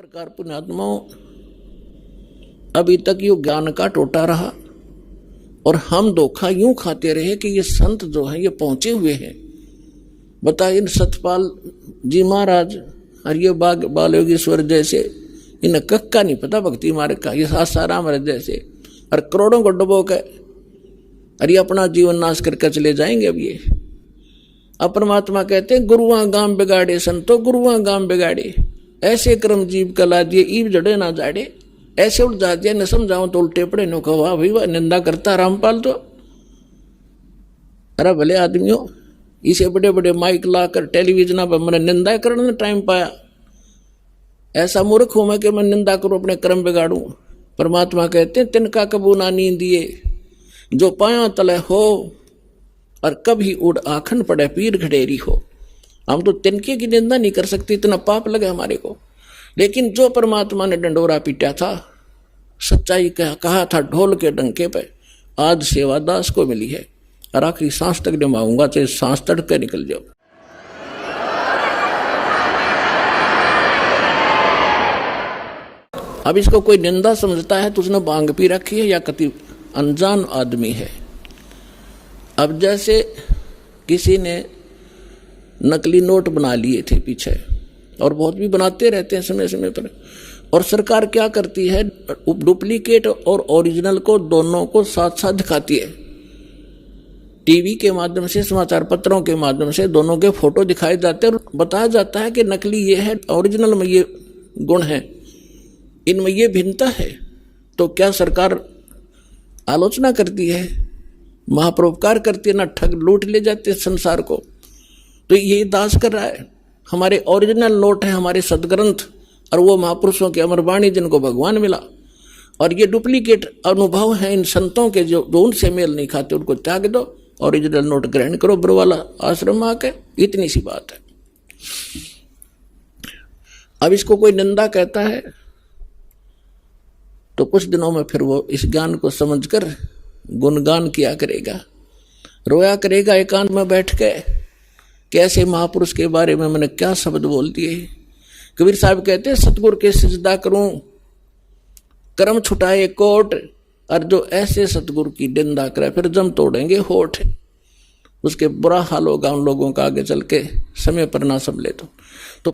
प्रकार पुण्यात्माओं, अभी तक यो ज्ञान का टोटा रहा और हम धोखा यूं खाते रहे कि ये संत जो है ये पहुंचे हुए हैं। बता, इन सतपाल जी महाराज और ये बाल योगेश्वर जैसे इन कक्का नहीं पता भक्ति मार्ग का, ये आसाराम महाराज जैसे और करोड़ों को डुबो के और ये अपना जीवन नाश करके चले जाएंगे। अब ये अब परमात्मा कहते हैं गुरुआ गाम बिगाड़े संतो गुरुआ गाम बिगाड़े, ऐसे कर्म जीव कला दिए ईब जड़े ना जाड़े। ऐसे उठ जाती है न समझाओ तो उल्टे पड़े नो कहो वाह भाई वाह निंदा करता रामपाल तो। अरे भले आदमियों, इसे बड़े बड़े माइक लाकर टेलीविजन पर मैंने निंदा करने में टाइम पाया। ऐसा मूर्ख हूं मैं कि मैं निंदा करूं अपने कर्म बिगाड़ूं। परमात्मा कहते हैं तिनका कबू ना नींद दिए जो पाया तले हो और कभी उड़ आखन पड़े पीर घड़ेरी हो। हम तो तिनके की निंदा नहीं कर सकते, इतना पाप लगे हमारे को। लेकिन जो परमात्मा ने डंडोरा पीटा था, सच्चाई कहा था ढोल के डंके पे, आज सेवा दास को मिली है और आखिरी सांस तक निभाऊंगा, चाहे सांस तड़के निकल जाओ। अब इसको कोई निंदा समझता है तो उसने भांग पी रखी है या कति अनजान आदमी है। अब जैसे किसी ने नकली नोट बना लिए थे पीछे, और बहुत भी बनाते रहते हैं समय समय पर, और सरकार क्या करती है डुप्लीकेट और ओरिजिनल को दोनों को साथ साथ दिखाती है। टीवी के माध्यम से, समाचार पत्रों के माध्यम से दोनों के फोटो दिखाए जाते हैं और बताया जाता है कि नकली ये है, ओरिजिनल में ये गुण है, इनमें ये भिन्नता है। तो क्या सरकार आलोचना करती है, महापरोपकार करती है, ना ठग लूट ले जाते संसार को। तो ये दास कर रहा है। हमारे ओरिजिनल नोट है हमारे सदग्रंथ और वो महापुरुषों की अमर वाणी जिनको भगवान मिला, और ये डुप्लीकेट अनुभव है इन संतों के जो उनसे मेल नहीं खाते, उनको त्याग दो, ओरिजिनल नोट ग्रहण करो बरवाला आश्रम में आके। इतनी सी बात है। अब इसको कोई निंदा कहता है तो कुछ दिनों में फिर वो इस ज्ञान को समझकर गुणगान किया करेगा, रोया करेगा एकांत में बैठ के, कैसे महापुरुष के बारे में मैंने क्या शब्द बोल दिए। कबीर साहब कहते हैं सतगुरु के सिजदा करूं कर्म छुटाए कोट, और जो ऐसे सतगुरु की निंदा करे फिर जम तोड़ेंगे होठ। उसके बुरा हाल होगा उन लोगों का आगे चल के, समय पर ना संभले तो।